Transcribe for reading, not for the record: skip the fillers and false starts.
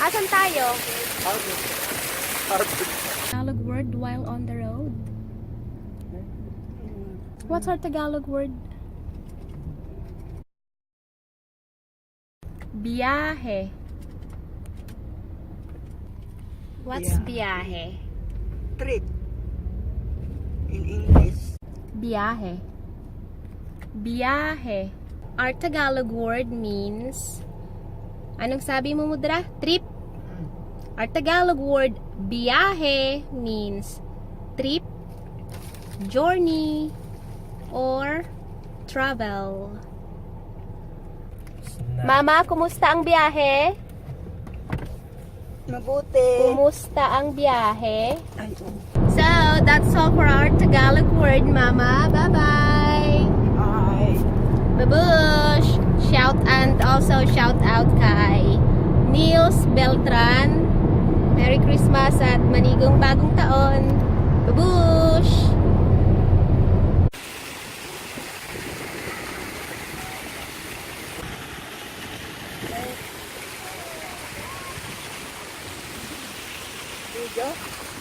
Asan tayo? Harvard. Harvard. Tagalog word while on the road. What's our Tagalog word? Biyahe. What's biyahe? Trip. In English. Biyahe. Biyahe. Our Tagalog word means... Anong sabi mo, Mudra? Trip. Our Tagalog word biyahe means trip, journey, or travel. Mama, kumusta ang biyahe? Mabuti. Kumusta ang biyahe? Ay, So, that's all for our Tagalog word, Mama. Bye-bye! ay. Babush! Shout and also shout out kay Niels Beltran. Merry Christmas at manigong bagong taon. Babush! Video?